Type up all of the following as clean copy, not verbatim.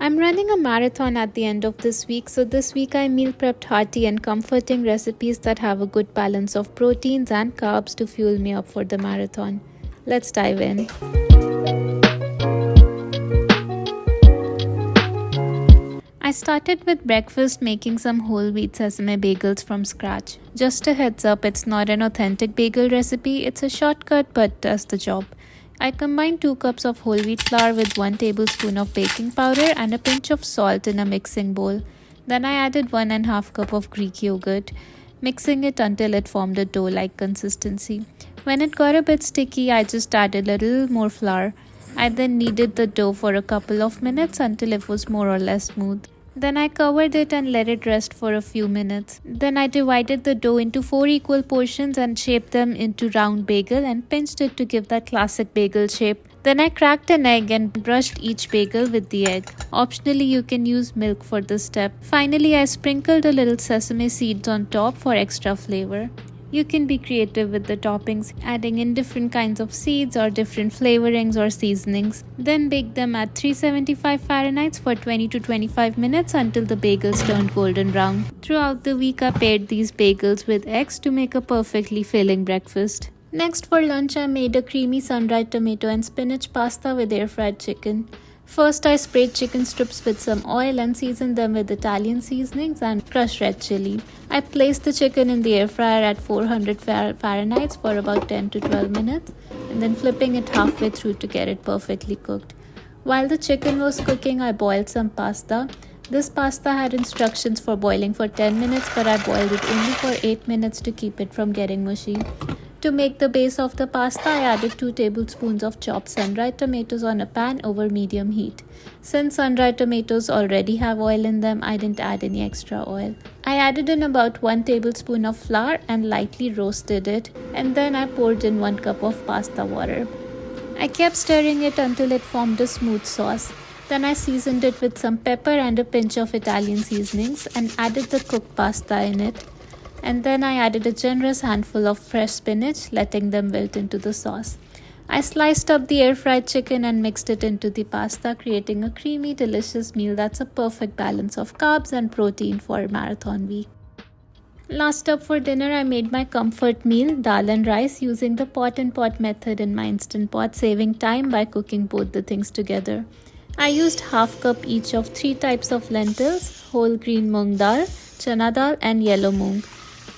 I'm running a marathon at the end of this week, so this week I meal prepped hearty and comforting recipes that have a good balance of proteins and carbs to fuel me up for the marathon. Let's dive in. I started with breakfast making some whole wheat sesame bagels from scratch. Just a heads up, it's not an authentic bagel recipe, it's a shortcut but does the job. I combined 2 cups of whole wheat flour with 1 tablespoon of baking powder and a pinch of salt in a mixing bowl. Then I added 1.5 cup of Greek yogurt, mixing it until it formed a dough-like consistency. When it got a bit sticky, I just added a little more flour. I then kneaded the dough for a couple of minutes until it was more or less smooth. Then I covered it and let it rest for a few minutes. Then I divided the dough into 4 equal portions and shaped them into round bagel and pinched it to give that classic bagel shape. Then I cracked an egg and brushed each bagel with the egg. Optionally, you can use milk for this step. Finally, I sprinkled a little sesame seeds on top for extra flavor. You can be creative with the toppings, adding in different kinds of seeds or different flavorings or seasonings. Then bake them at 375 Fahrenheit for 20 to 25 minutes until the bagels turn golden brown. Throughout the week, I paired these bagels with eggs to make a perfectly filling breakfast. Next for lunch, I made a creamy sun-dried tomato and spinach pasta with air-fried chicken. First, I sprayed chicken strips with some oil and seasoned them with Italian seasonings and crushed red chili. I placed the chicken in the air fryer at 400 Fahrenheit for about 10 to 12 minutes and then flipping it halfway through to get it perfectly cooked. While the chicken was cooking, I boiled some pasta. This pasta had instructions for boiling for 10 minutes, but I boiled it only for 8 minutes to keep it from getting mushy. To make the base of the pasta, I added 2 tablespoons of chopped sun-dried tomatoes on a pan over medium heat. Since sun-dried tomatoes already have oil in them, I didn't add any extra oil. I added in about 1 tablespoon of flour and lightly roasted it, and then I poured in 1 cup of pasta water. I kept stirring it until it formed a smooth sauce. Then I seasoned it with some pepper and a pinch of Italian seasonings and added the cooked pasta in it. And then I added a generous handful of fresh spinach, letting them wilt into the sauce. I sliced up the air-fried chicken and mixed it into the pasta, creating a creamy, delicious meal that's a perfect balance of carbs and protein for marathon week. Last up for dinner, I made my comfort meal, dal and rice, using the pot and pot method in my Instant Pot, saving time by cooking both the things together. I used half cup each of 3 types of lentils, whole green moong dal, chana dal and yellow moong.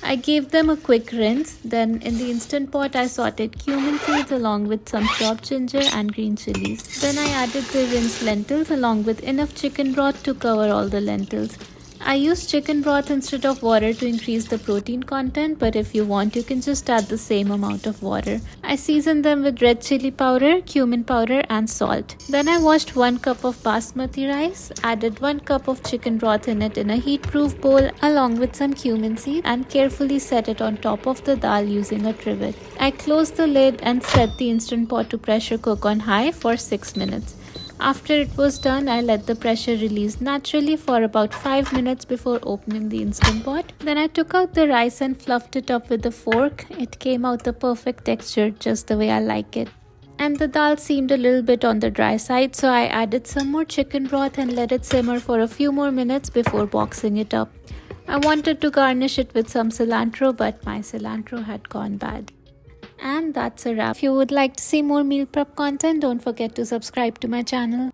I gave them a quick rinse. Then in the Instant Pot, I sauteed cumin seeds along with some chopped ginger and green chilies. Then I added the rinsed lentils along with enough chicken broth to cover all the lentils. I used chicken broth instead of water to increase the protein content, but if you want, you can just add the same amount of water. I seasoned them with red chili powder, cumin powder and salt. Then I washed 1 cup of basmati rice, added 1 cup of chicken broth in it in a heat-proof bowl along with some cumin seed and carefully set it on top of the dal using a trivet. I closed the lid and set the Instant Pot to pressure cook on high for 6 minutes. After it was done, I let the pressure release naturally for about 5 minutes before opening the Instant Pot. Then I took out the rice and fluffed it up with a fork. It came out the perfect texture, just the way I like it. And the dal seemed a little bit on the dry side, so I added some more chicken broth and let it simmer for a few more minutes before boxing it up. I wanted to garnish it with some cilantro, but my cilantro had gone bad. And that's a wrap. If you would like to see more meal prep content, don't forget to subscribe to my channel.